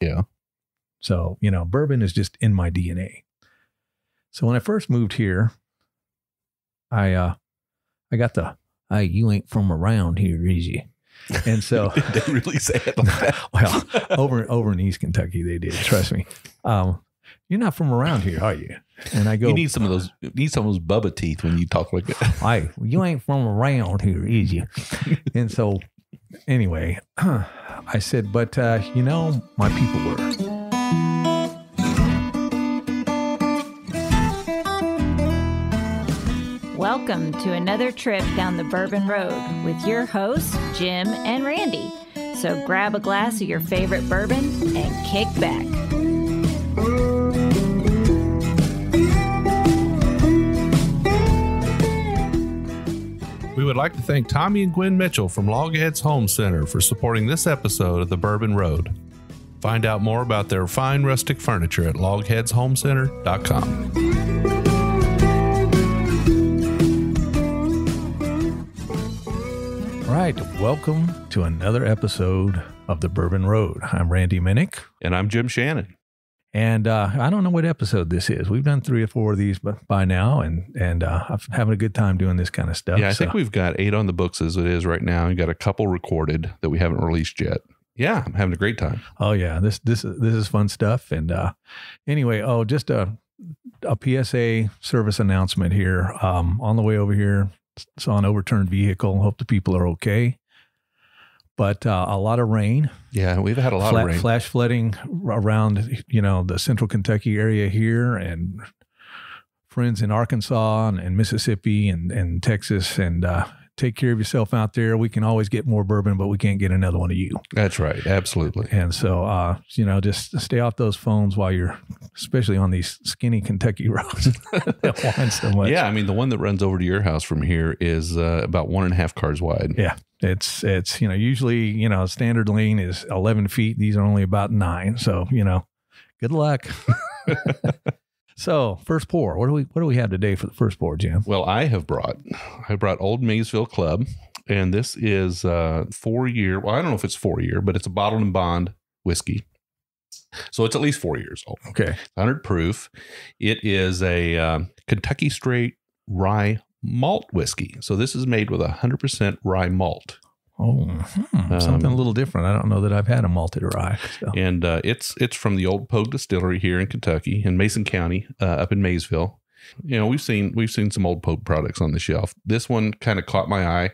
Yeah. So, bourbon is just in my DNA. So when I first moved here, I got the, "Hey, you ain't from around here, is you?" And so Did they really say it like that? Well, over in East Kentucky, they did. Trust me. You're not from around here, are you? And I go, You need some of those Bubba teeth when you talk like that. "Hey, you ain't from around here, is you?" And so, anyway, I said, "But my people were." Welcome to another trip down the Bourbon Road with your hosts, Jim and Randy. So grab a glass of your favorite bourbon and kick back. We would like to thank Tommy and Gwen Mitchell from Logheads Home Center for supporting this episode of the Bourbon Road. Find out more about their fine rustic furniture at logheadshomecenter.com. All right, welcome to another episode of the Bourbon Road. I'm Randy Minnick. And I'm Jim Shannon. And I don't know what episode this is. We've done 3 or 4 of these by now, and I'm having a good time doing this kind of stuff. Yeah, I think we've got 8 on the books as it is right now. We've got a couple recorded that we haven't released yet. Yeah, I'm having a great time. Oh yeah, this is fun stuff. And anyway, just a PSA service announcement here. On the way over here, saw an overturned vehicle. Hope the people are okay. But a lot of rain. Yeah, we've had a lot of rain. Flash flooding around, the central Kentucky area here, and friends in Arkansas and Mississippi and Texas. And take care of yourself out there. We can always get more bourbon, but we can't get another one of you. That's right. Absolutely. And so, just stay off those phones while you're, especially on these skinny Kentucky roads that wind so much. Yeah, I mean, the one that runs over to your house from here is about 1.5 cars wide. Yeah. It's usually, standard lane is 11 feet. These are only about 9. So, good luck. So first pour, what do we have today for the first pour, Jim? Well, I brought Old Maysville Club, and this is 4-year. Well, I don't know if it's 4-year, but it's a bottled and bond whiskey. So it's at least 4 years old. Okay. 100 proof. It is a Kentucky straight rye malt whiskey. So this is made with 100% rye malt. Oh, something a little different. I don't know that I've had a malted rye. So. And it's from the Old Pogue Distillery here in Kentucky, in Mason County, up in Maysville. We've seen some Old Pogue products on the shelf. This one kind of caught my eye.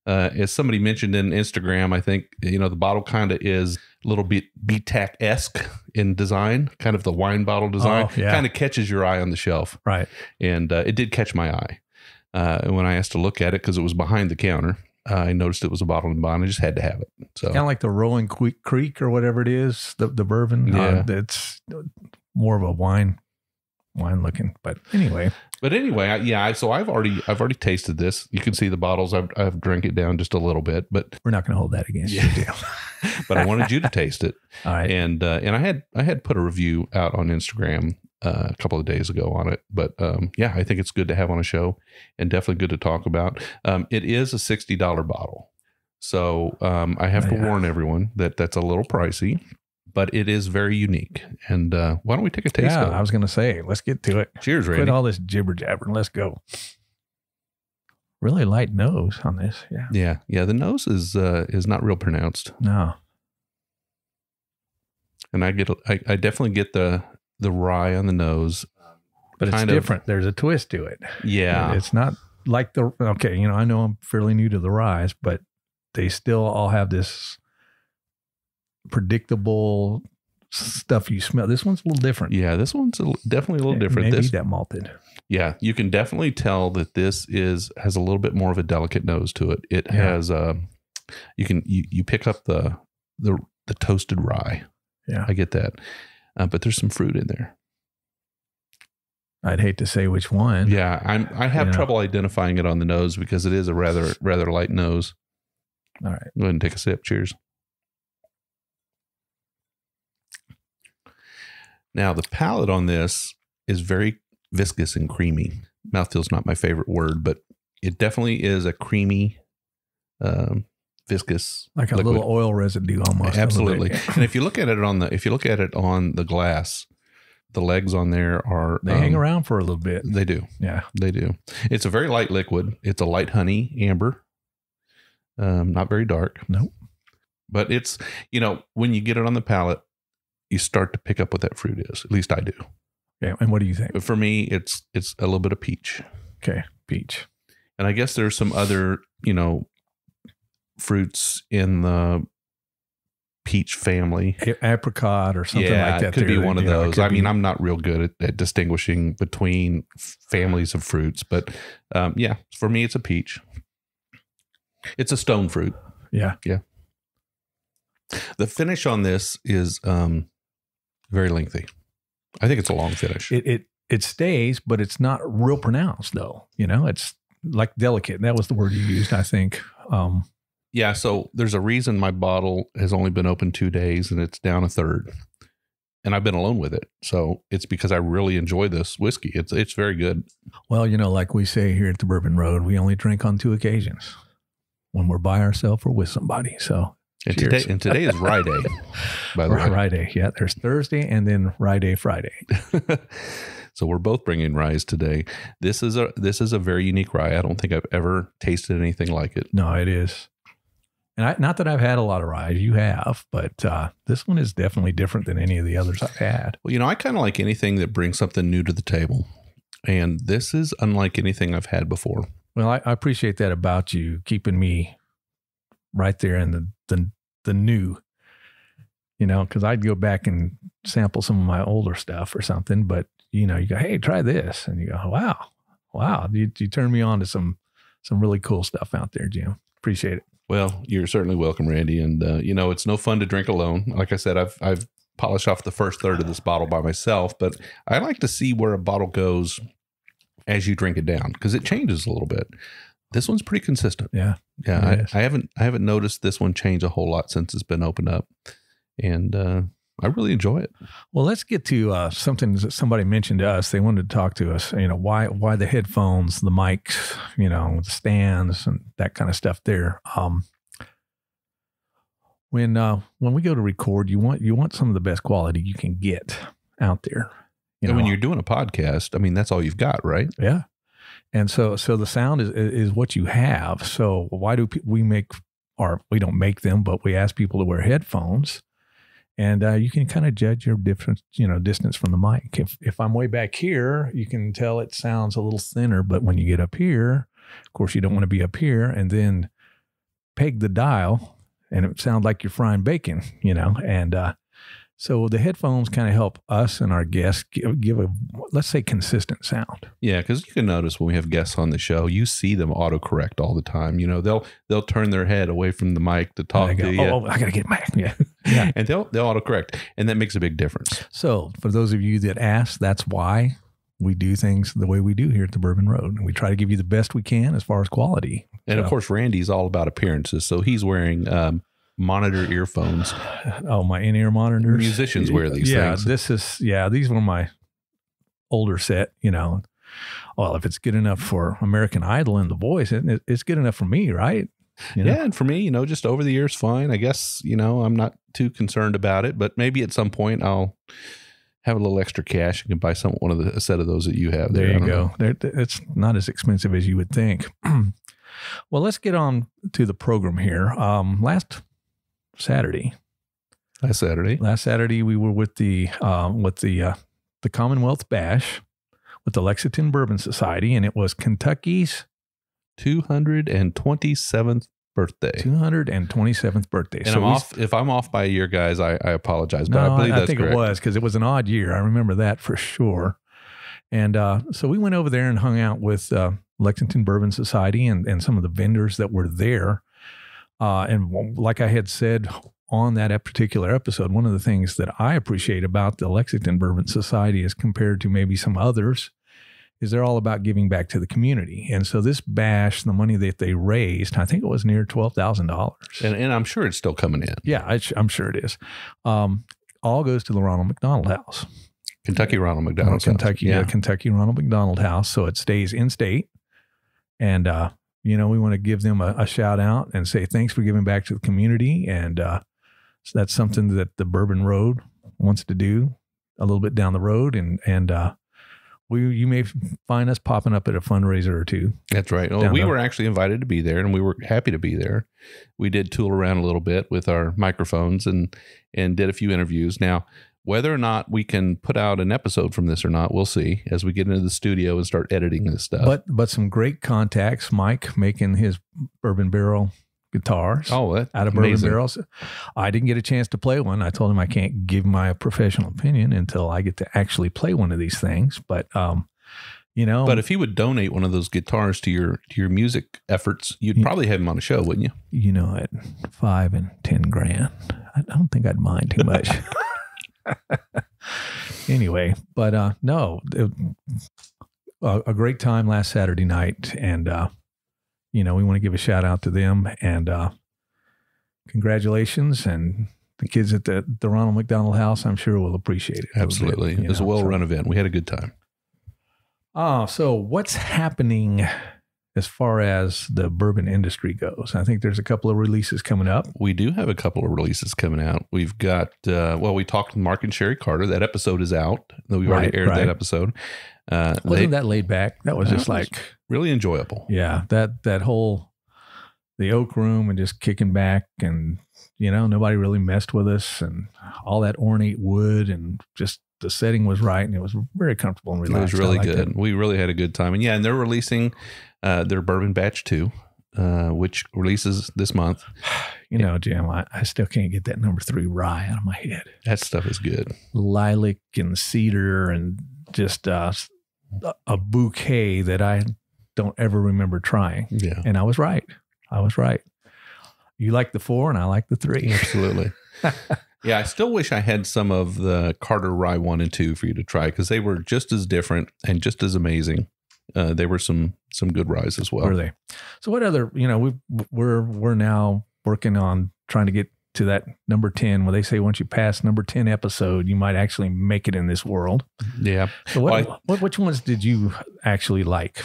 As somebody mentioned in Instagram, I think, the bottle kind of is a little bit BTAC-esque in design, kind of the wine bottle design. Oh, yeah. Kind of catches your eye on the shelf. Right. And it did catch my eye. And when I asked to look at it, because it was behind the counter, I noticed it was a bottled and bond. I just had to have it. So kind of like the Rolling Creek or whatever it is, the bourbon. Yeah. It's more of a wine looking. But anyway. So I've already tasted this. You can see the bottles. I've drank it down just a little bit, but we're not going to hold that against you. But I wanted you to taste it. All right. And I had put a review out on Instagram a couple of days ago on it, but I think it's good to have on a show and definitely good to talk about. It is a $60 bottle, so I have to warn everyone that that's a little pricey, but it is very unique. And why don't we take a taste of it? I was going to say, let's get to it. Cheers, Randy. Quit all this jibber jabber and let's go. Really light nose on this. Yeah. The nose is not real pronounced. No. And I definitely get the rye on the nose, but it's different. There's a twist to it. Yeah. It's not like I know I'm fairly new to the ryes, but they still all have this predictable stuff you smell. This one's a little different. Yeah. This one's definitely a little different. Maybe that malted. Yeah. You can definitely tell that this has a little bit more of a delicate nose to it. It has, you pick up the toasted rye. Yeah. I get that. But there's some fruit in there. I'd hate to say which one. Yeah, I have trouble identifying it on the nose because it is a rather light nose. All right. Go ahead and take a sip. Cheers. Now, the palate on this is very viscous and creamy. Mouthfeel's not my favorite word, but it definitely is a creamy viscous, like a liquid. little oil residue almost. Absolutely. And if you look at it on the glass, the legs on there are they hang around for a little bit. They do. Yeah, they do. It's a very light liquid. It's a light honey amber, not very dark. Nope. But it's, when you get it on the palate, you start to pick up what that fruit is. At least I do. Yeah. And what do you think? But for me, it's a little bit of peach. Okay, peach. And I guess there's some other, fruits in the peach family. Apricot or something like that. It could be one of those. I mean, I'm not real good at distinguishing between families of fruits, but for me, it's a peach. It's a stone fruit. Yeah. Yeah. The finish on this is very lengthy. I think it's a long finish. It stays, but it's not real pronounced though. It's like delicate. That was the word you used, I think. Yeah. So there's a reason my bottle has only been open 2 days and it's down a third, and I've been alone with it. So it's because I really enjoy this whiskey. It's very good. Well, like we say here at the Bourbon Road, we only drink on 2 occasions: when we're by ourselves or with somebody. So and today is Rye Day, by the way. Rye Day. Yeah. There's Thursday and then Rye Day Friday. So we're both bringing ryes today. This is a very unique rye. I don't think I've ever tasted anything like it. No, it is. And not that I've had a lot of ryes, you have, but this one is definitely different than any of the others I've had. Well, I kind of like anything that brings something new to the table. And this is unlike anything I've had before. Well, I appreciate that about you, keeping me right there in the new, because I'd go back and sample some of my older stuff or something, but you go, hey, try this. And you go, wow. You turn me on to some really cool stuff out there, Jim. Appreciate it. Well, you're certainly welcome, Randy. And, it's no fun to drink alone. Like I said, I've polished off the first third of this bottle by myself, but I like to see where a bottle goes as you drink it down, because it changes a little bit. This one's pretty consistent. Yeah. Yeah. I haven't noticed this one change a whole lot since it's been opened up. And, I really enjoy it. Well, let's get to something that somebody mentioned to us. They wanted to talk to us, why the headphones, the mics, the stands and that kind of stuff there. When we go to record, you want some of the best quality you can get out there. And when you're doing a podcast, I mean, that's all you've got, right? Yeah. And so the sound is what you have. So why do we we don't make them, but we ask people to wear headphones. And you can kind of judge your different, distance from the mic. If I'm way back here, you can tell it sounds a little thinner. But when you get up here, of course, you don't want to be up here and then peg the dial and it sounds like you're frying bacon, And so the headphones kind of help us and our guests give a, let's say, consistent sound. Yeah, because you can notice when we have guests on the show, you see them autocorrect all the time. They'll turn their head away from the mic to talk to you. Oh, I got to get back. Yeah. Yeah. And they'll autocorrect. And that makes a big difference. So for those of you that ask, that's why we do things the way we do here at the Bourbon Road. And we try to give you the best we can as far as quality. And of course, Randy's all about appearances. So he's wearing monitor earphones. Oh, my in-ear monitors. Musicians wear these things. These were my older set, Well, if it's good enough for American Idol and The Voice, it's good enough for me, right? Yeah, and for me, just over the years, fine. I guess, I'm not too concerned about it, but maybe at some point I'll have a little extra cash and can buy a set of those that you have. There you go. It's not as expensive as you would think. Well, let's get on to the program here. Last Saturday, we were with the Commonwealth Bash with the Lexington Bourbon Society, and it was Kentucky's 227th birthday. 227th birthday. And so if I'm off by a year, guys, I apologize, but I believe that's correct. It was, because it was an odd year. I remember that for sure. And so we went over there and hung out with Lexington Bourbon Society and some of the vendors that were there. And like I had said on that particular episode, one of the things that I appreciate about the Lexington Bourbon Society as compared to maybe some others is they're all about giving back to the community. And so this bash, the money that they raised, I think it was near $12,000. And I'm sure it's still coming in. Yeah, I'm sure it is. All goes to the Ronald McDonald House. Kentucky Ronald McDonald House. Kentucky Ronald McDonald House. So it stays in state. And, we want to give them a shout out and say thanks for giving back to the community. And so that's something that the Bourbon Road wants to do a little bit down the road. And you may find us popping up at a fundraiser or two. That's right. Well, we were actually invited to be there, and we were happy to be there. We did tool around a little bit with our microphones and did a few interviews. Now, whether or not we can put out an episode from this or not, we'll see as we get into the studio and start editing this stuff. But some great contacts. Mike making his bourbon barrel guitars that's out of amazing. bourbon barrels. I didn't get a chance to play one. I told him I can't give my professional opinion until I get to actually play one of these things. But but if he would donate one of those guitars to your music efforts, you'd probably have him on a show, wouldn't you? At $5 and $10 grand, I don't think I'd mind too much. Anyway, but no, a great time last Saturday night, and we want to give a shout out to them and congratulations. And the kids at the Ronald McDonald House, I'm sure, will appreciate it. Absolutely. It was a well-run event. We had a good time. So what's happening as far as the bourbon industry goes? I think there's a couple of releases coming up. We do have a couple of releases coming out. We've got, we talked with Mark and Sherry Carter. That episode is out. We've already aired that episode. Wasn't that laid back? That was just like really enjoyable. Yeah. That whole, the oak room and just kicking back, and, nobody really messed with us, and all that ornate wood, and just the setting was right, and it was very comfortable and relaxed. It was really good. We really had a good time. And they're releasing their Bourbon Batch 2, which releases this month. Jim, I still can't get that number 3 rye out of my head. That stuff is good. Lilac and cedar and just a bouquet that I don't ever remember trying. Yeah. And I was right. You like the 4 and I like the 3. Absolutely. Yeah, I still wish I had some of the Carter Rye 1 and 2 for you to try, because they were just as different and just as amazing. They were some good ryes as well. Were they? So what other, we're now working on trying to get to that number 10, where they say once you pass number 10 episode, you might actually make it in this world. Yeah. So which ones did you actually like?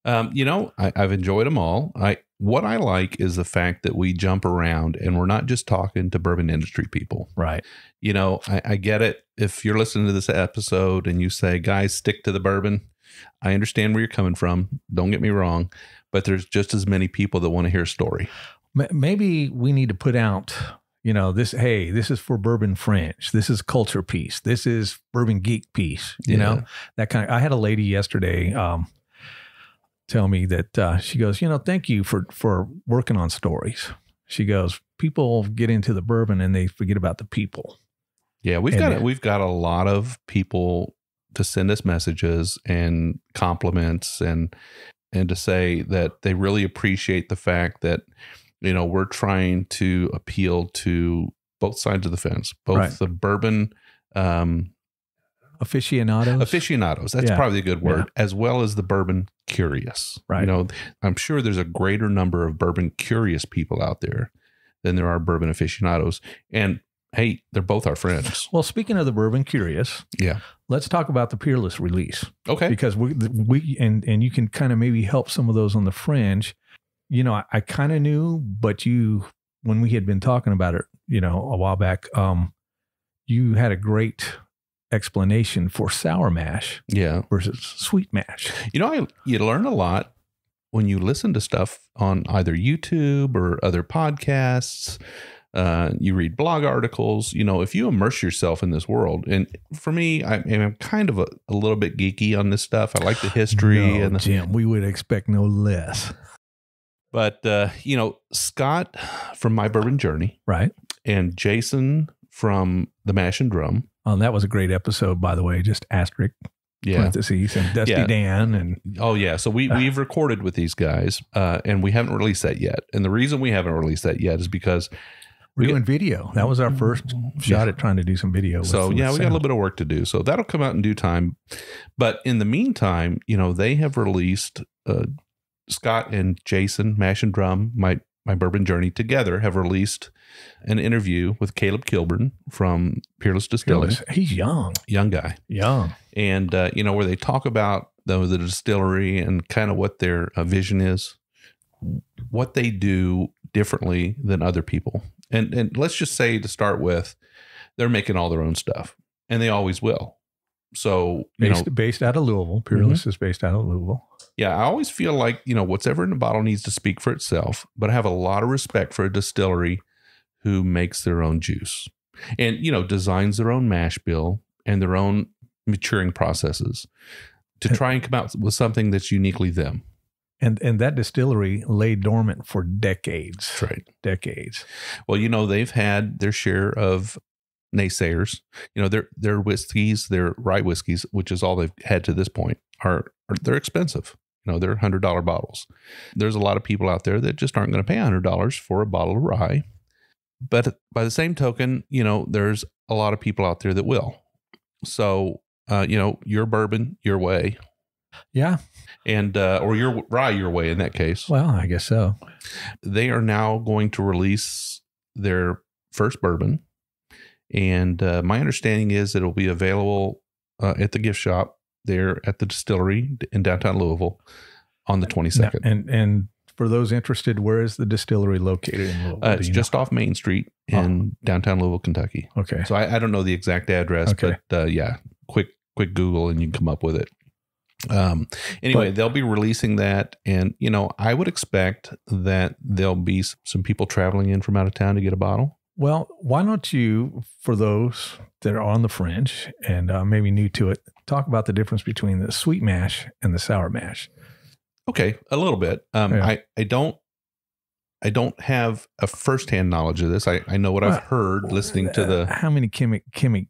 I've enjoyed them all. What I like is the fact that we jump around and we're not just talking to bourbon industry people. Right. I get it. If you're listening to this episode and you say, guys, stick to the bourbon, I understand where you're coming from. Don't get me wrong, but there's just as many people that want to hear a story. Maybe we need to put out, this is for Bourbon French. This is culture piece. This is Bourbon Geek piece. That kind of, I had a lady yesterday, tell me that she goes, thank you for working on stories. She goes, people get into the bourbon and they forget about the people. Yeah, we've got a lot of people to send us messages and compliments and to say that they really appreciate the fact that we're trying to appeal to both sides of the fence, both the bourbon aficionados. That's probably a good word, as well as the bourbon curious. Right. I'm sure there's a greater number of bourbon curious people out there than there are bourbon aficionados. And hey, they're both our friends. Well, speaking of the bourbon curious, let's talk about the Peerless release. Okay. Because we and you can kind of maybe help some of those on the fringe. I kind of knew, but when we had been talking about it, a while back, you had a great explanation for sour mash versus sweet mash. You learn a lot when you listen to stuff on either YouTube or other podcasts. You read blog articles. If you immerse yourself in this world, and for me, I'm kind of a little bit geeky on this stuff. I like the history. Jim, we would expect no less. But Scott from My Bourbon Journey, right, and Jason from the Mash and Drum. That was a great episode, by the way. Just asterisk, parentheses, and Dusty Dan. And so we've recorded with these guys, and we haven't released that yet. And the reason we haven't released that yet is because we're doing video. That was our first shot at trying to do some video. We got a little bit of work to do. So that'll come out in due time. But in the meantime, they have released Scott and Jason, Mash and Drum, my Bourbon Journey, together have released an interview with Caleb Kilburn from Peerless Distilling. He's young guy. And, where they talk about the distillery and kind of what their vision is what they do differently than other people. And let's just say, to start with, they're making all their own stuff, and they always will. So, based out of Louisville. Peerless is based out of Louisville. Yeah, I always feel like, whatever in the bottle needs to speak for itself, but I have a lot of respect for a distillery who makes their own juice and, designs their own mash bill and their own maturing processes to try and come out with something that's uniquely them. And that distillery lay dormant for decades. That's right. Decades. Well, they've had their share of naysayers. Their whiskeys, their rye whiskeys, which is all they've had to this point, they're expensive. They're $100 bottles. There's a lot of people out there that just aren't going to pay $100 for a bottle of rye. But by the same token, there's a lot of people out there that will. So, your bourbon, your way. Yeah. And, or your rye, your way in that case. Well, I guess so. They are now going to release their first bourbon. And my understanding is it'll be available at the gift shop there at the distillery in downtown Louisville on the 22nd. And for those interested, where is the distillery located in Louisville? It's just off Main Street in downtown Louisville, Kentucky. Okay. So I don't know the exact address, okay. But quick Google and you can come up with it. Anyway, they'll be releasing that. And, I would expect that there'll be some people traveling in from out of town to get a bottle. Well, why don't you, for those that are on the fringe and maybe new to it, talk about the difference between the sweet mash and the sour mash? Okay, a little bit. I don't have a firsthand knowledge of this. I know what I've heard listening to the how many chemistry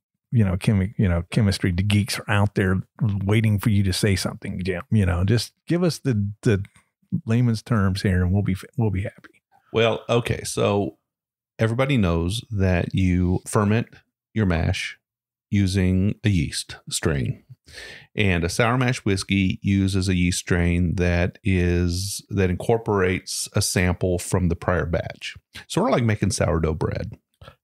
geeks are out there waiting for you to say something, Jim. Just give us the layman's terms here, and we'll be happy. Well, okay, so everybody knows that you ferment your mash using a yeast strain. And a sour mash whiskey uses a yeast strain that incorporates a sample from the prior batch. Sort of like making sourdough bread.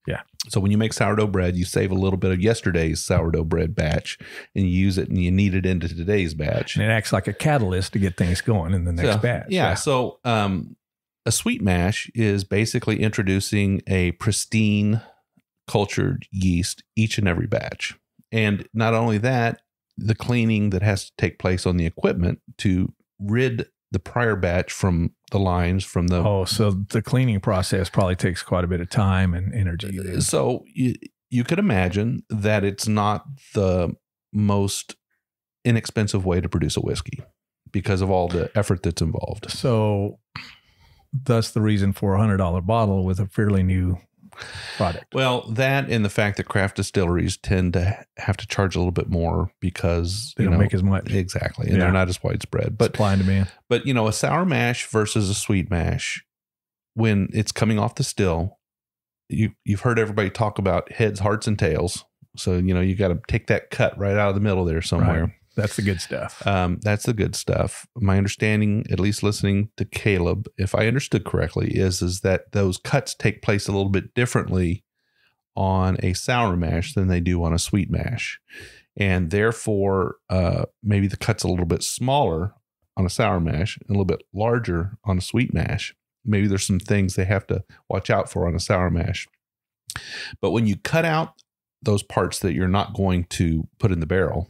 Yeah. So when you make sourdough bread, you save a little bit of yesterday's sourdough bread batch and you use it and you knead it into today's batch. And it acts like a catalyst to get things going in the next batch. Yeah. So a sweet mash is basically introducing a pristine cultured yeast each and every batch. And not only that, the cleaning that has to take place on the equipment to rid the prior batch from the lines from the... Oh, so the cleaning process probably takes quite a bit of time and energy. So you could imagine that it's not the most inexpensive way to produce a whiskey because of all the effort that's involved. So thus the reason for a $100 bottle with a fairly new product. Well, that and the fact that craft distilleries tend to have to charge a little bit more because they don't make as much. Exactly. And they're not as widespread. But supply and demand. But a sour mash versus a sweet mash, when it's coming off the still, you've heard everybody talk about heads, hearts, and tails. So, you got to take that cut right out of the middle there somewhere. Right. That's the good stuff. That's the good stuff. My understanding, at least listening to Caleb, if I understood correctly, is that those cuts take place a little bit differently on a sour mash than they do on a sweet mash. And therefore, maybe the cut's a little bit smaller on a sour mash and a little bit larger on a sweet mash. Maybe there's some things they have to watch out for on a sour mash. But when you cut out those parts that you're not going to put in the barrel,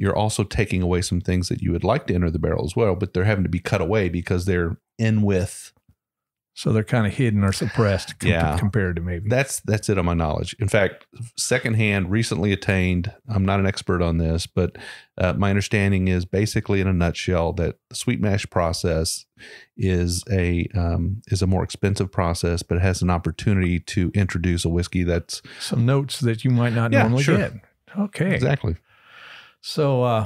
you're also taking away some things that you would like to enter the barrel as well, but they're having to be cut away because they're in with. So they're kind of hidden or suppressed compared to maybe. That's it on my knowledge. In fact, secondhand, recently attained, I'm not an expert on this, but my understanding is basically in a nutshell that the sweet mash process is a more expensive process, but it has an opportunity to introduce a whiskey that's. Some notes that you might not normally get. Okay. Exactly. So,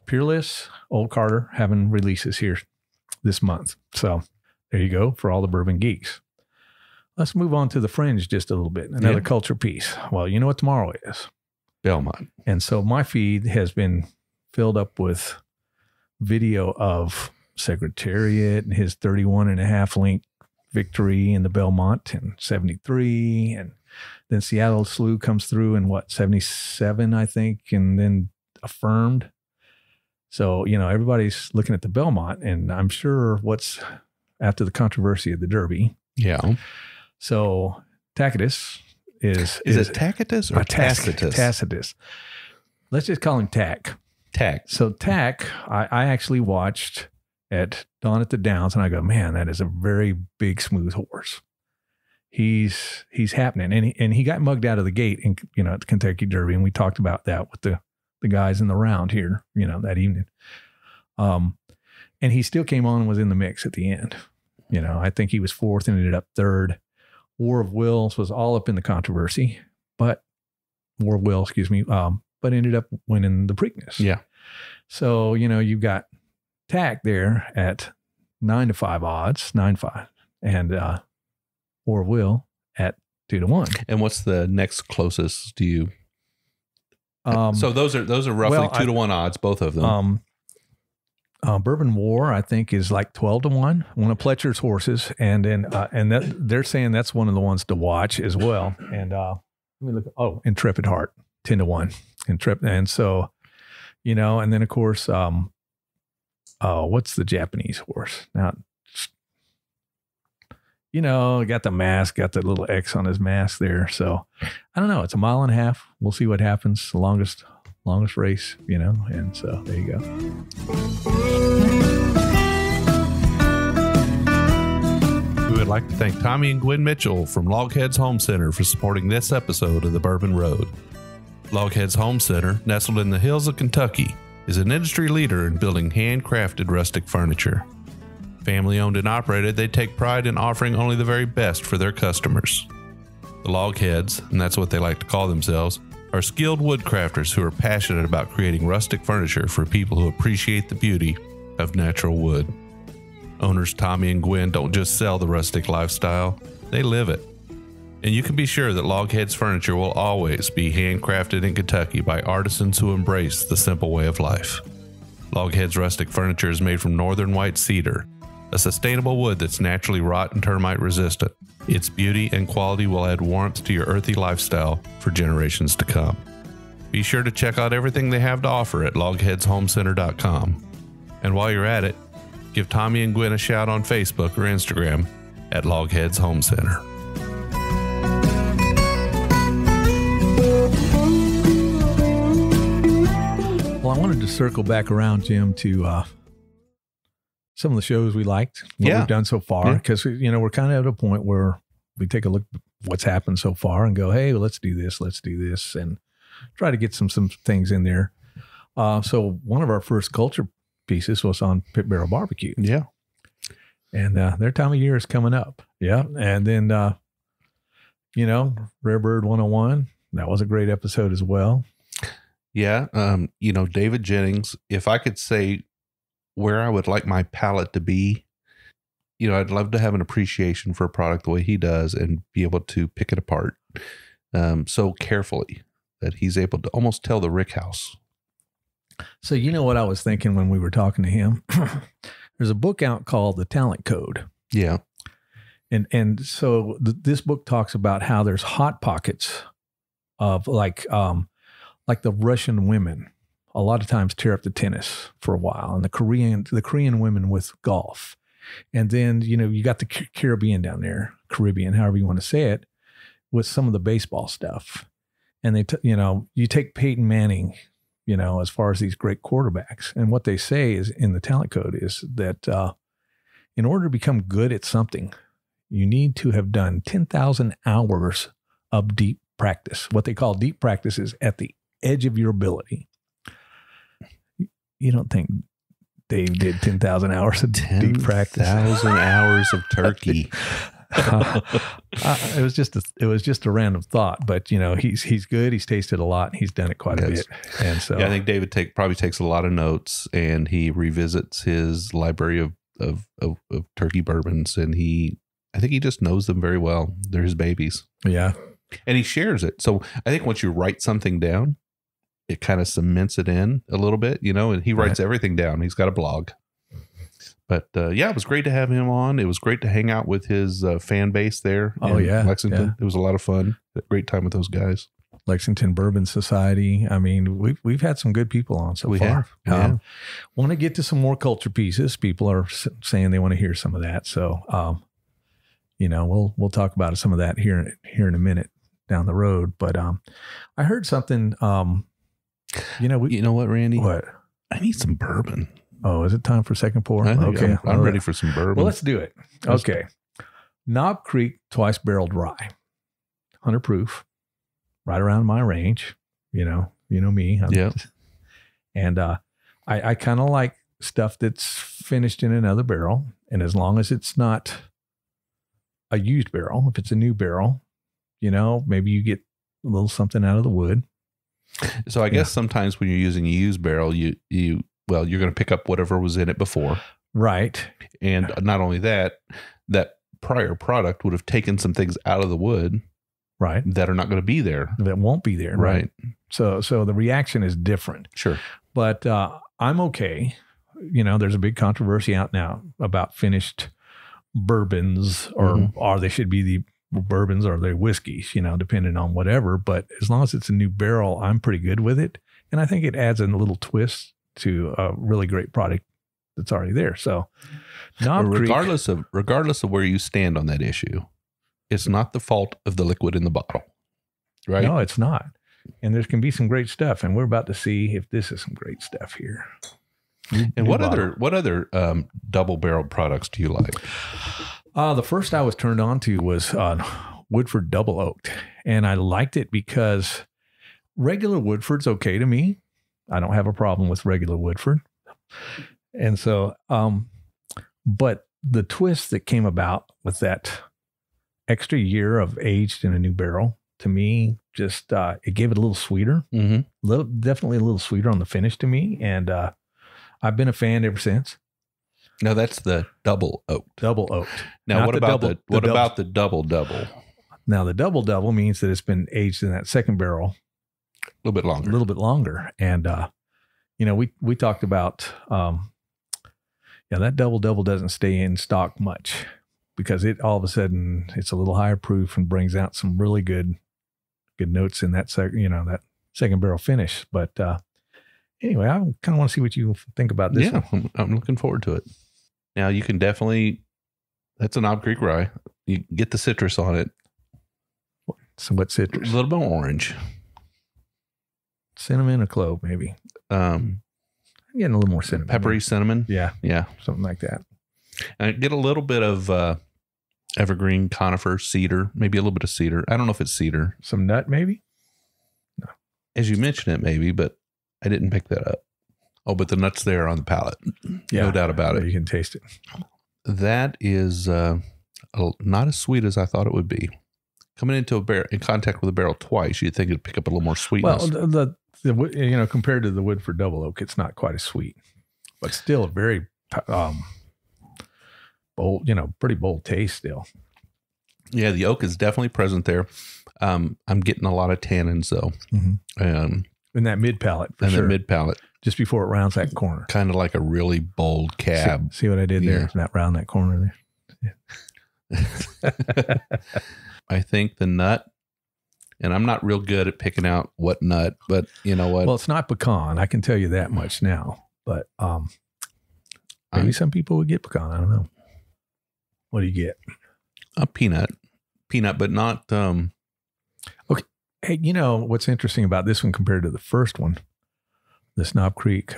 Peerless, Old Carter having releases here this month. So there you go for all the bourbon geeks. Let's move on to the fringe just a little bit. Another culture piece. Well, you know what tomorrow is? Belmont. And so my feed has been filled up with video of Secretariat and his 31.5 link victory in the Belmont in 73. And then Seattle Slew comes through in 77, I think, and then affirmed. So, everybody's looking at the Belmont, and I'm sure what's after the controversy of the Derby. Yeah. So Tacitus is it Tacitus or Tacitus? Tacitus. Let's just call him Tac. Tac. So Tac, I actually watched at Dawn at the Downs, and I go, man, that is a very big, smooth horse. He's happening, and he got mugged out of the gate at the Kentucky Derby, and we talked about that with the guys in the round here, that evening. And he still came on and was in the mix at the end. I think he was fourth and ended up third. War of Wills was all up in the controversy, but ended up winning the Preakness. Yeah. So, you've got Tac there at 9-5 odds, 9-5, and War of Will at 2-1. And what's the next closest to you? So those are roughly 2-1 odds, both of them. Bourbon War, I think, is like 12-1. One of Pletcher's horses, and then they're saying that's one of the ones to watch as well. And let me look. Oh, Intrepid Heart, 10-1. And so, and then of course, what's the Japanese horse now? Got the mask, got the little X on his mask there. So I don't know. It's a mile and a half. We'll see what happens. The longest race, and so there you go. We would like to thank Tommy and Gwen Mitchell from Logheads Home Center for supporting this episode of the Bourbon Road. Logheads Home Center, nestled in the hills of Kentucky, is an industry leader in building handcrafted rustic furniture. Family owned and operated, they take pride in offering only the very best for their customers. The Logheads, and that's what they like to call themselves, are skilled woodcrafters who are passionate about creating rustic furniture for people who appreciate the beauty of natural wood. Owners Tommy and Gwen don't just sell the rustic lifestyle, they live it. And you can be sure that Logheads furniture will always be handcrafted in Kentucky by artisans who embrace the simple way of life. Logheads rustic furniture is made from northern white cedar, a sustainable wood that's naturally rot and termite resistant. Its beauty and quality will add warmth to your earthy lifestyle for generations to come. Be sure to check out everything they have to offer at logheadshomecenter.com. And while you're at it, give Tommy and Gwen a shout on Facebook or Instagram at Logheads Home Center. Well, I wanted to circle back around, Jim, to some of the shows we liked, what we've done so far, because we're kind of at a point where we take a look at what's happened so far and go, hey, well, let's do this, and try to get some things in there. So one of our first culture pieces was on Pit Barrel Barbecue. Yeah. And their time of year is coming up. Yeah. And then, Rare Bird 101, that was a great episode as well. Yeah. David Jennings, if I could say where I would like my palate to be, I'd love to have an appreciation for a product the way he does and be able to pick it apart so carefully that he's able to almost tell the rick house. So what I was thinking when we were talking to him? There's a book out called The Talent Code. Yeah. And so this book talks about how there's hot pockets of like the Russian women a lot of times tear up the tennis for a while, and the Korean women with golf. And then, you got the Caribbean down there, Caribbean, however you want to say it, with some of the baseball stuff. And you take Peyton Manning, as far as these great quarterbacks. And what they say is in the Talent Code is that in order to become good at something, you need to have done 10,000 hours of deep practice. What they call deep practice is at the edge of your ability. You don't think Dave did 10,000 hours of deep practice? 10,000 hours of turkey. It was just a random thought, but he's good. He's tasted a lot. He's done it quite a bit, and so I think David probably takes a lot of notes, and he revisits his library of turkey bourbons, and I think he just knows them very well. They're his babies. Yeah, and he shares it. So I think once you write something down, it kind of cements it in a little bit, and he writes everything down. He's got a blog. But it was great to have him on. It was great to hang out with his fan base there in Lexington. Yeah. It was a lot of fun. Great time with those guys. Lexington Bourbon Society. I mean, we've had some good people on so far. Want to get to some more culture pieces. People are saying they want to hear some of that. So, we'll talk about some of that here in a minute down the road. But I heard something. You know what, Randy? What? I need some bourbon. Oh, is it time for second pour? Okay, I'm ready for some bourbon. Well, let's do it. Okay, Knob Creek twice barreled rye, 100 proof, right around my range. You know me. Yeah. And I kind of like stuff that's finished in another barrel, and as long as it's not a used barrel, if it's a new barrel, maybe you get a little something out of the wood. So I guess sometimes when you're using a used barrel, you're going to pick up whatever was in it before. Right. And not only that prior product would have taken some things out of the wood. Right. That are not going to be there. That won't be there. Right. So the reaction is different. Sure. But I'm okay. There's a big controversy out now about finished bourbons or they should be the bourbons or they're whiskeys, depending on whatever. But as long as it's a new barrel, I'm pretty good with it. And I think it adds a little twist to a really great product that's already there. So regardless of where you stand on that issue, it's not the fault of the liquid in the bottle, right? No, it's not. And there can be some great stuff. And we're about to see if this is some great stuff here. And what other double barreled products do you like? The first I was turned on to was Woodford Double Oaked. And I liked it because regular Woodford's okay to me. I don't have a problem with regular Woodford. And so, but the twist that came about with that extra year of aged in a new barrel, to me, just it gave it a little sweeter. Definitely a little sweeter on the finish to me. And I've been a fan ever since. Now that's the double oaked. Double oaked. Now what about the double double? Now the double double means that it's been aged in that second barrel a little bit longer. And we talked about that double double doesn't stay in stock much because it all of a sudden it's a little higher proof and brings out some really good notes in that that second barrel finish. But anyway, I kind of want to see what you think about this. Yeah, I'm looking forward to it. Now you can definitely, that's a Knob Creek rye. You get the citrus on it. So what citrus? A little bit orange. Cinnamon or clove, maybe. I'm getting a little more cinnamon. Peppery cinnamon. Yeah. Yeah. Something like that. And get a little bit of evergreen, conifer, cedar, maybe a little bit of cedar. I don't know if it's cedar. Some nut, maybe? No. As you mentioned it, maybe, but I didn't pick that up. Oh, but the nut's there on the palate. Yeah, no doubt about it. You can taste it. That is not as sweet as I thought it would be. Coming into in contact with a barrel twice, you'd think it'd pick up a little more sweetness. Well, the compared to the Woodford Double Oak, it's not quite as sweet, but still a very bold, pretty bold taste still. Yeah, the oak is definitely present there. I'm getting a lot of tannins though. In that mid palate, that mid palate, just before it rounds that corner, kind of like a really bold cab. See what I did there? That round that corner there. Yeah. I think the nut, and I'm not real good at picking out what nut, but you know what? Well, it's not pecan. I can tell you that much now. But maybe some people would get pecan. I don't know. What do you get? A peanut, but not. Okay. Hey, what's interesting about this one compared to the first one, this Knob Creek?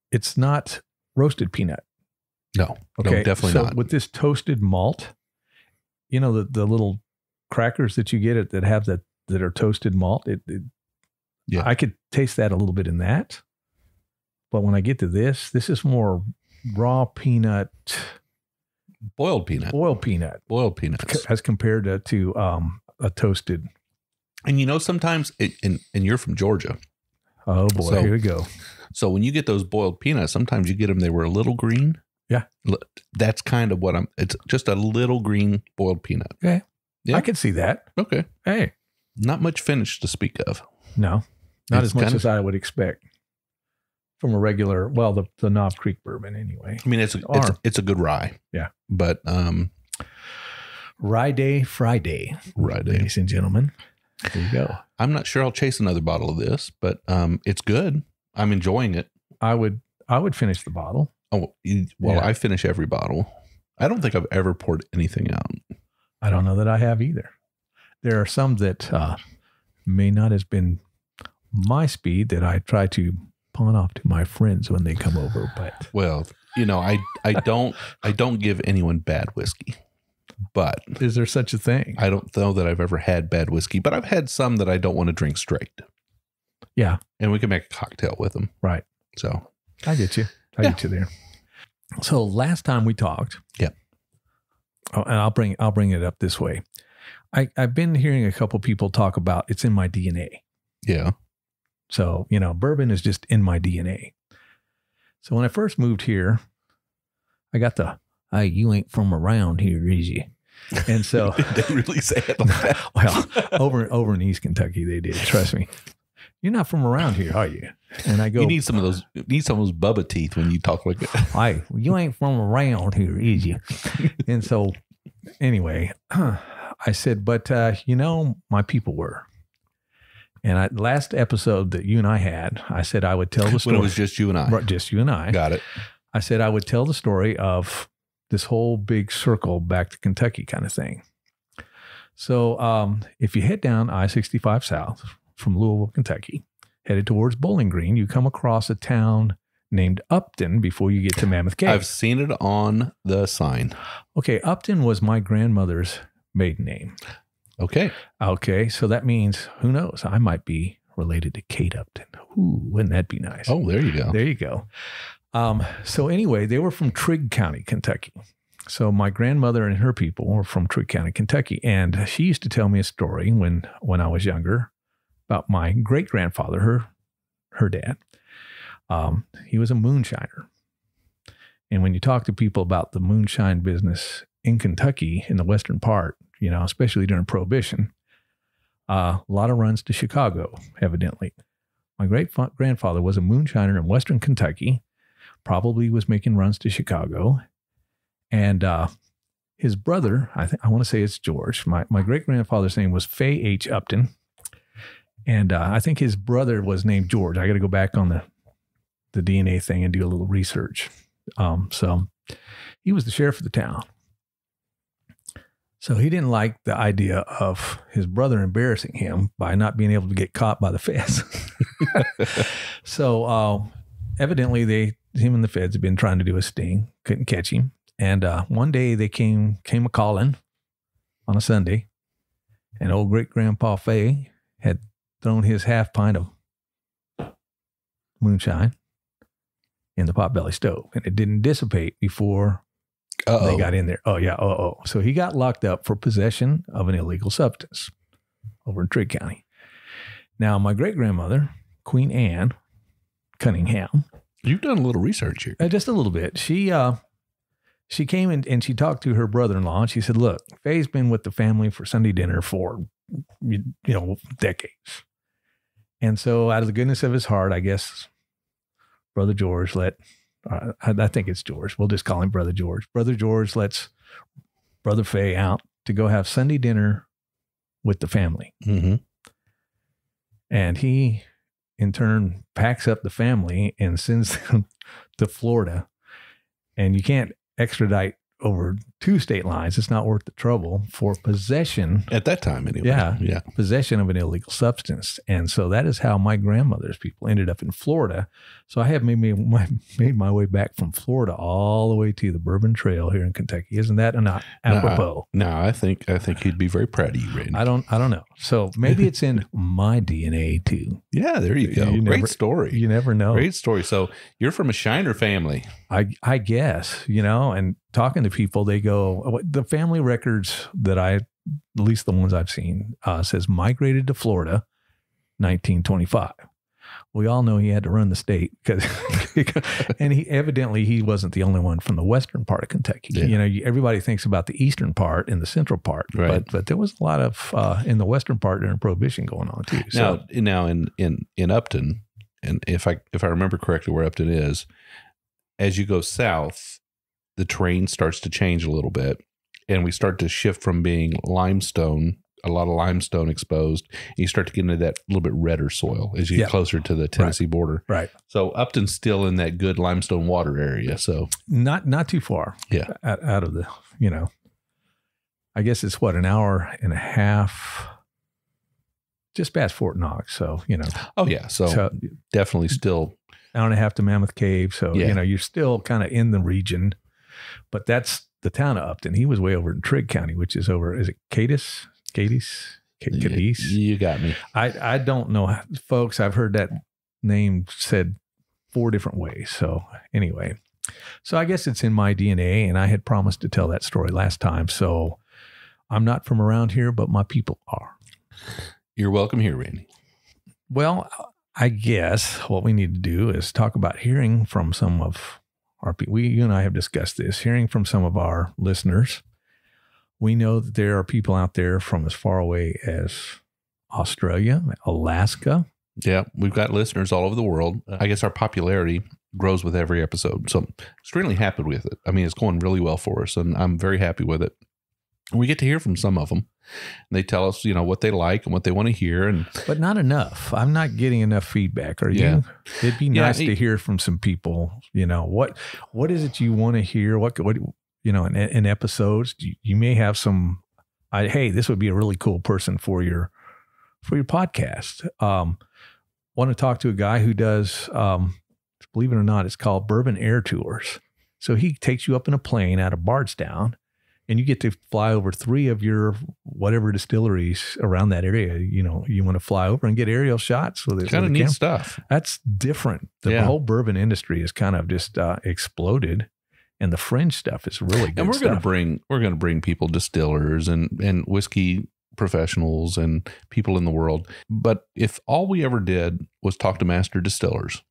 It's not roasted peanut. No. Okay. No, definitely not. With this toasted malt, the little crackers that you get that have that are toasted malt, yeah, I could taste that a little bit in that. But when I get to this is more raw peanut, boiled peanuts as compared to a toasted. And sometimes and you're from Georgia. Oh boy, so, here we go. So when you get those boiled peanuts, sometimes you get them, they were a little green. Yeah. That's kind of what it's just a little green boiled peanut. Okay. Yeah. I could see that. Okay. Hey. Not much finish to speak of. No, not as much as I would expect from a regular, the Knob Creek bourbon anyway. I mean, it's a good rye. Yeah. But Rye Day Friday, ladies and gentlemen. There you go. I'm not sure I'll chase another bottle of this, but it's good. I'm enjoying it. I would finish the bottle. Oh, well, I finish every bottle. I don't think I've ever poured anything out. I don't know that I have either. There are some that may not have been my speed that I try to pawn off to my friends when they come over. But well, I don't give anyone bad whiskey. But is there such a thing? I don't know that I've ever had bad whiskey, but I've had some that I don't want to drink straight. Yeah, and we can make a cocktail with them. Right. So I get you. I get you there. So last time we talked, and I'll bring it up this way. I've been hearing a couple people talk about it's in my DNA. Yeah. So, bourbon is just in my DNA. So when I first moved here, I got hey, you ain't from around here, is you? And so did they really say it like that? Well, over in East Kentucky, they did. Trust me. You're not from around here, are you? And I go, you need some of those Bubba teeth when you talk like that. Hey, you ain't from around here, is you? And so anyway, I said, but my people were. And last episode that you and I had, I said I would tell the story. When it was just you and I. Just you and I. Got it. I said I would tell the story of this whole big circle back to Kentucky kind of thing. So if you head down I-65 South from Louisville, Kentucky, headed towards Bowling Green, you come across a town named Upton before you get to Mammoth Cave. I've seen it on the sign. Okay, Upton was my grandmother's maiden name. Okay, so that means, who knows, I might be related to Kate Upton. Ooh, wouldn't that be nice? Oh, there you go. There you go. So anyway, they were from Trigg County, Kentucky. So my grandmother and her people were from Trigg County, Kentucky. And she used to tell me a story when I was younger about my great-grandfather, her dad. He was a moonshiner. And when you talk to people about the moonshine business in Kentucky, in the western part, especially during Prohibition, a lot of runs to Chicago, evidently. My great-grandfather was a moonshiner in western Kentucky, probably was making runs to Chicago. And his brother, I want to say it's George. My great-grandfather's name was Fay H. Upton. And I think his brother was named George. I got to go back on the DNA thing and do a little research. So he was the sheriff of the town. So he didn't like the idea of his brother embarrassing him by not being able to get caught by the feds. So evidently him and the feds had been trying to do a sting, couldn't catch him. And one day they came a calling on a Sunday, and old great-grandpa Fay had thrown his half pint of moonshine in the potbelly stove, and it didn't dissipate before they got in there. Oh, yeah. So he got locked up for possession of an illegal substance over in Trigg County. Now, my great-grandmother, Queen Anne Cunningham. You've done a little research here. Just a little bit. She came in and she talked to her brother-in-law, and she said, look, Fay's been with the family for Sunday dinner for, decades. And so out of the goodness of his heart, I guess, Brother George I think it's George. We'll just call him Brother George. Brother George lets Brother Fay out to go have Sunday dinner with the family. Mm-hmm. And he, in turn, packs up the family and sends them to Florida. And you can't extradite over 2 state lines. It's not worth the trouble for possession. At that time, anyway. Yeah. Possession of an illegal substance. And so that is how my grandmother's people ended up in Florida. So I have made my way back from Florida all the way to the Bourbon Trail here in Kentucky. Isn't that not apropos? No, I think he'd be very proud of you, Randy. I don't know. So maybe it's in my DNA too. Yeah, there you go. Great story. You never know. Great story. So you're from a Shiner family. I guess, and talking to people, they go, the family records that at least the ones I've seen, says migrated to Florida, 1925. We all know he had to run the state and he wasn't the only one from the western part of Kentucky. Yeah. Everybody thinks about the eastern part and the central part, right. but there was a lot of, in the western part during Prohibition going on too. So now in Upton, and if I remember correctly where Upton is, as you go south, the terrain starts to change a little bit, and we start to shift from being limestone a lot of limestone exposed. You start to get into that little bit redder soil as you get closer to the Tennessee border. Right. So Upton's still in that good limestone water area. So not too far. Yeah. Out of the, I guess it's what, an hour and a half, just past Fort Knox. So, Oh yeah. So definitely still hour and a half to Mammoth Cave. So, Yeah. you're still kind of in the region, but that's the town of Upton. He was way over in Trigg County, which is over, is it Cadiz? Cadiz? You got me. I don't know, folks. I've heard that name said 4 different ways. So anyway, so I guess it's in my DNA, and I had promised to tell that story last time. So I'm not from around here, but my people are. You're welcome here, Randy. Well, I guess what we need to do is talk about hearing from some of our people. You and I have discussed this, hearing from some of our listeners. We know that there are people out there from as far away as Australia, Alaska. Yeah, we've got listeners all over the world. I guess our popularity grows with every episode. So I'm extremely happy with it. I mean, it's going really well for us, and I'm very happy with it. We get to hear from some of them. They tell us, what they like and what they want to hear. But not enough. I'm not getting enough feedback. Are you? It'd be nice to hear from some people. What is it you want to hear? What in episodes, you may have some, hey, this would be a really cool person for your podcast. Want to talk to a guy who does, believe it or not, it's called Bourbon Air Tours. So he takes you up in a plane out of Bardstown, and you get to fly over 3 of your whatever distilleries around that area. You want to fly over and get aerial shots with it. Kind of neat stuff. That's different. The whole bourbon industry has kind of just exploded, and the fringe stuff is really good. And we're going to bring people, distillers and whiskey professionals and people in the world. But if all we ever did was talk to master distillers,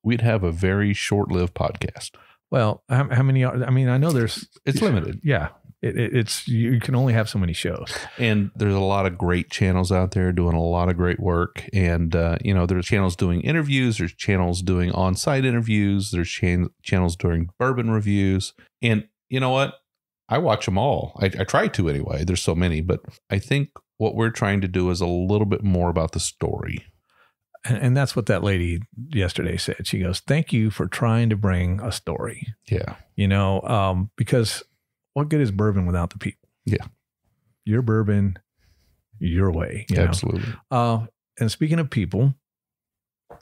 we'd have a very short-lived podcast. Well, how many are, I mean, I know it's limited. Yeah. It's you can only have so many shows. And there's a lot of great channels out there doing a lot of great work. And, there's channels doing interviews. There's channels doing on-site interviews. There's channels doing bourbon reviews. And you know what? I watch them all. I try to anyway. There's so many. But I think what we're trying to do is a little bit more about the story. And that's what that lady yesterday said. She goes, thank you for trying to bring a story. Yeah. Because what good is bourbon without the people? Yeah. Your bourbon, your way. Absolutely. And speaking of people,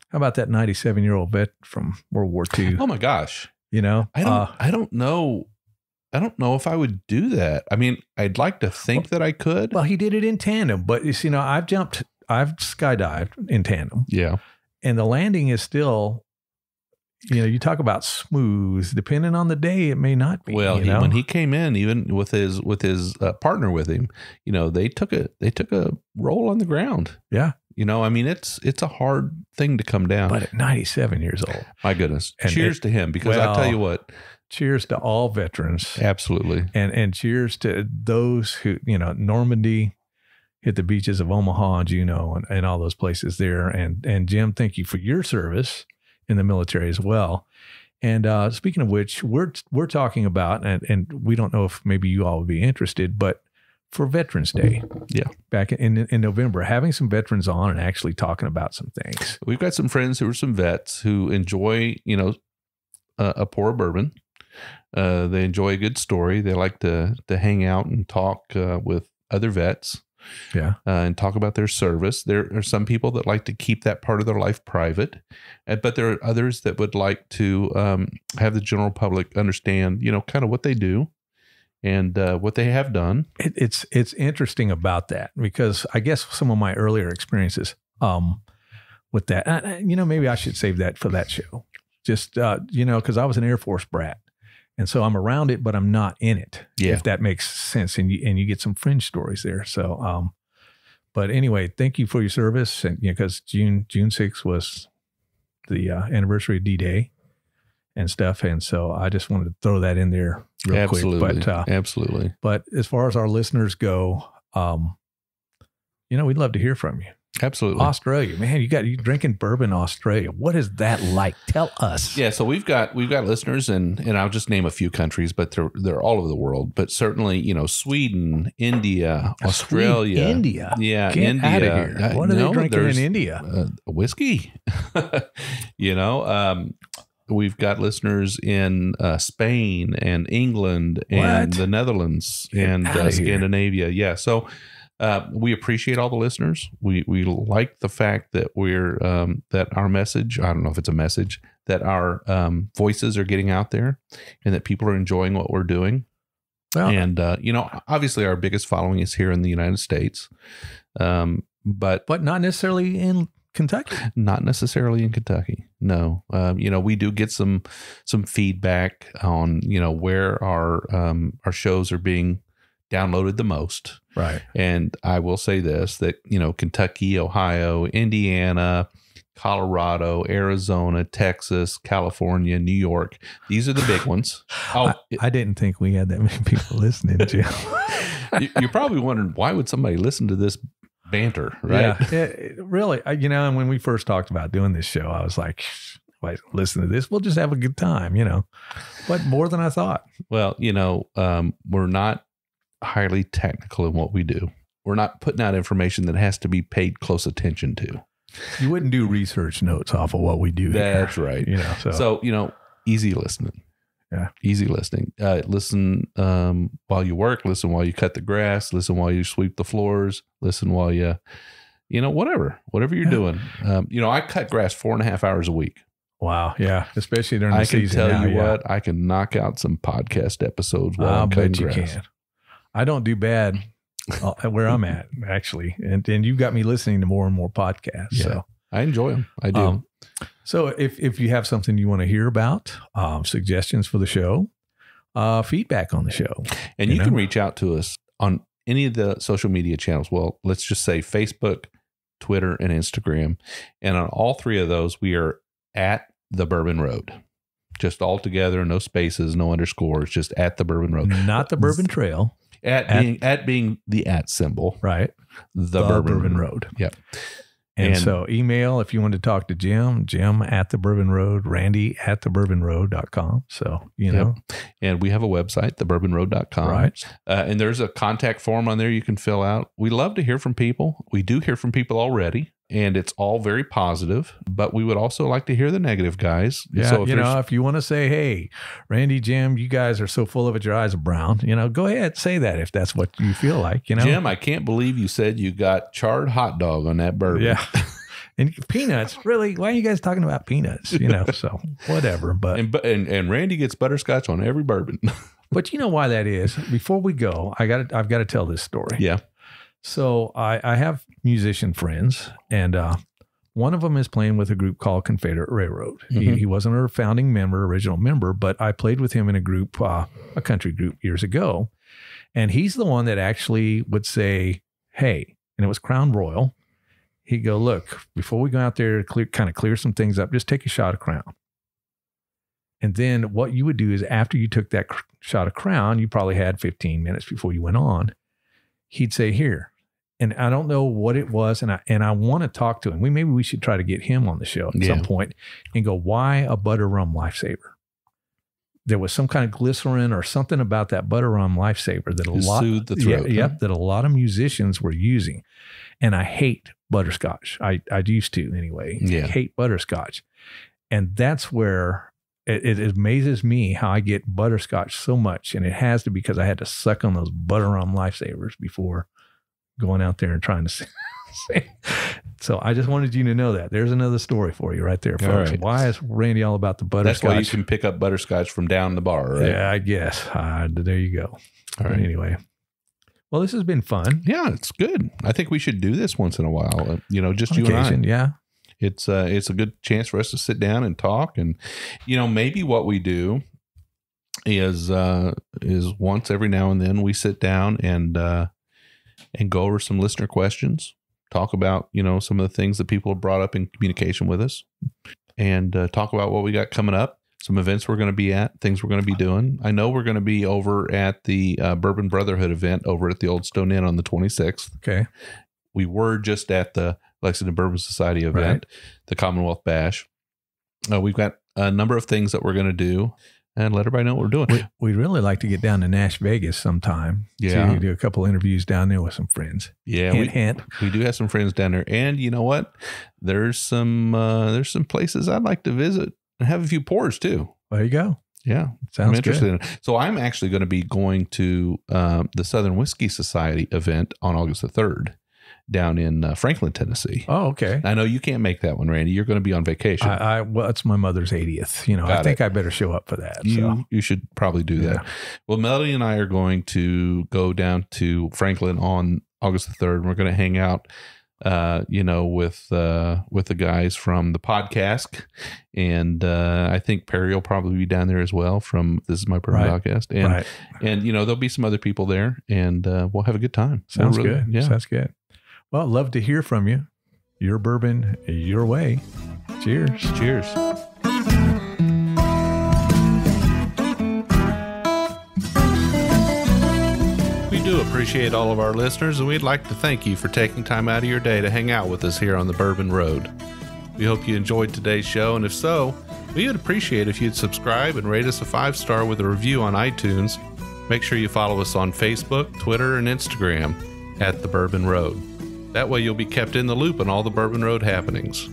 how about that 97-year-old vet from World War II? Oh my gosh. I don't know. I don't know if I would do that. I mean, I'd like to think that I could. Well, he did it in tandem, but I've skydived in tandem. Yeah. And the landing is still, you talk about smooth, depending on the day, it may not be. Well, when he came in, even with his partner with him, they took a roll on the ground. Yeah. I mean, it's a hard thing to come down. But at 97 years old. My goodness. And cheers to him, because I tell you what. Cheers to all veterans. Absolutely. And cheers to those who, Normandy, hit the beaches of Omaha, Juneau, and all those places there. And Jim, thank you for your service in the military as well. And speaking of which, we're talking about, and we don't know if maybe you all would be interested, but for Veterans Day, back in November, having some veterans on and actually talking about some things. We've got some friends who are some vets who enjoy, a pour of bourbon. They enjoy a good story. They like to hang out and talk with other vets. Yeah. And talk about their service. There are some people that like to keep that part of their life private, but there are others that would like to have the general public understand, kind of what they do and what they have done. It's interesting about that, because I guess some of my earlier experiences with that, maybe I should save that for that show. Just, because I was an Air Force brat. And so I'm around it, but I'm not in it, if that makes sense. And you get some fringe stories there. So, but anyway, thank you for your service. And because June 6th was the anniversary of D-Day and stuff. And so I just wanted to throw that in there real quick. But, absolutely. But as far as our listeners go, we'd love to hear from you. Absolutely. Australia, man, you drinking bourbon in Australia. What is that like? Tell us. Yeah, so we've got listeners, and I'll just name a few countries, but they're all over the world. But certainly, Sweden, India, Australia, India. Yeah, Get India. out of here. What are they drinking in India? Whiskey. We've got listeners in Spain and England and the Netherlands and Scandinavia. Yeah, so. We appreciate all the listeners. We like the fact that we're that our message, I don't know if it's a message, that our voices are getting out there and that people are enjoying what we're doing. Well, and obviously our biggest following is here in the United States, but not necessarily in Kentucky. Not necessarily in Kentucky. No. We do get some feedback on where our shows are being downloaded the most. Right. And I will say this, that, Kentucky, Ohio, Indiana, Colorado, Arizona, Texas, California, New York, these are the big ones. Oh, I didn't think we had that many people listening, Jim. You're probably wondering, why would somebody listen to this banter, right? Yeah, really. And when we first talked about doing this show, I was like, wait, listen to this. We'll just have a good time, but more than I thought. Well, we're not highly technical in what we do. We're not putting out information that has to be paid close attention to. You wouldn't do research notes off of what we do. That's here. right. So easy listening. Yeah. Easy listening. Listen while you work, listen while you cut the grass, listen while you sweep the floors, listen while you, whatever you're doing. I cut grass 4.5 hours a week. Wow. Yeah. Especially during the season. I can tell you what, I can knock out some podcast episodes while I'm cutting grass. You can. I don't do bad where I'm at, actually. And you got me listening to more and more podcasts. Yeah, so I enjoy them. I do. So if you have something you want to hear about, suggestions for the show, feedback on the show. And you can reach out to us on any of the social media channels. Well, let's just say Facebook, Twitter, and Instagram. And on all three of those, we are at the Bourbon Road. Just all together, no spaces, no underscores, just at the Bourbon Road. Not the Bourbon Trail. At being the at symbol. Right. The Bourbon Road. Yep. And so email if you want to talk to Jim at the Bourbon Road, Randy at thebourbonroad.com. So, And we have a website, thebourbonroad.com. Right. And there's a contact form on there you can fill out. We love to hear from people. We do hear from people already. And it's all very positive, but we would also like to hear the negative, guys. Yeah, so if you want to say, hey, Randy, Jim, you guys are so full of it, your eyes are brown, go ahead, say that if that's what you feel like, Jim, I can't believe you said you got charred hot dog on that bourbon. Yeah. And peanuts, really? Why are you guys talking about peanuts? So whatever. But and Randy gets butterscotch on every bourbon. But you know why that is? Before we go, I've got to tell this story. Yeah. So I have musician friends, and one of them is playing with a group called Confederate Railroad. Mm-hmm. He wasn't a founding member, original member, but I played with him in a group, a country group years ago. And he's the one that actually would say, hey, and it was Crown Royal. He'd go, look, before we go out there to clear some things up, just take a shot of Crown. And then what you would do is after you took that shot of Crown, you probably had 15 minutes before you went on. He'd say, here. And I don't know what it was, and I want to talk to him. Maybe we should try to get him on the show at some point and go, why a butter rum lifesaver? There was some kind of glycerin or something about that butter rum lifesaver that soothed the throat. That a lot of musicians were using. And I hate butterscotch. I used to anyway. Yeah. I hate butterscotch. And that's where it amazes me how I get butterscotch so much. And it has to be because I had to suck on those butter rum lifesavers before going out there and trying to sing. So I just wanted you to know that. There's another story for you right there, folks. Right. Why is Randy all about the butterscotch? That's why you can pick up butterscotch from down the bar, right? Yeah, I guess. There you go. All right. Anyway. Well, this has been fun. Yeah, it's good. I think we should do this once in a while. Just on you occasion, and I. Yeah. It's a good chance for us to sit down and talk. And, maybe what we do is once every now and then we sit down and go over some listener questions, talk about, some of the things that people have brought up in communication with us, and talk about what we got coming up, some events we're going to be at, things we're going to be doing. I know we're going to be over at the Bourbon Brotherhood event over at the Old Stone Inn on the 26th. Okay. We were just at the Lexington Bourbon Society event, the Commonwealth Bash. We've got a number of things that we're going to do, and let everybody know what we're doing. We'd really like to get down to Nash Vegas sometime. Yeah. To do a couple interviews down there with some friends. Yeah. Hint. We do have some friends down there. And you know what? There's some places I'd like to visit and have a few pours too. There you go. Yeah. Sounds I'm interested good. in it. So I'm actually going to be going to the Southern Whiskey Society event on August the 3rd down in Franklin, Tennessee. Oh, okay. I know you can't make that one, Randy. You're going to be on vacation. Well, it's my mother's 80th. I think I better show up for that. You should probably do that. Well, Melody and I are going to go down to Franklin on August the 3rd. And we're going to hang out, with the guys from the podcast. And I think Perry will probably be down there as well from This Is My Bourbon podcast. And there'll be some other people there, and we'll have a good time. Sounds good. Yeah. Sounds good. Well, I'd love to hear from you. Your bourbon, your way. Cheers. Cheers. We do appreciate all of our listeners, and we'd like to thank you for taking time out of your day to hang out with us here on the Bourbon Road. We hope you enjoyed today's show, and if so, we would appreciate if you'd subscribe and rate us a 5-star with a review on iTunes. Make sure you follow us on Facebook, Twitter, and Instagram at The Bourbon Road. That way you'll be kept in the loop on all the Bourbon Road happenings.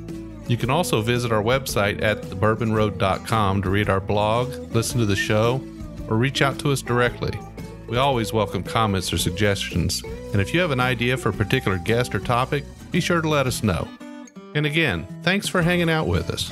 You can also visit our website at thebourbonroad.com to read our blog, listen to the show, or reach out to us directly. We always welcome comments or suggestions, and if you have an idea for a particular guest or topic, be sure to let us know. And again, thanks for hanging out with us.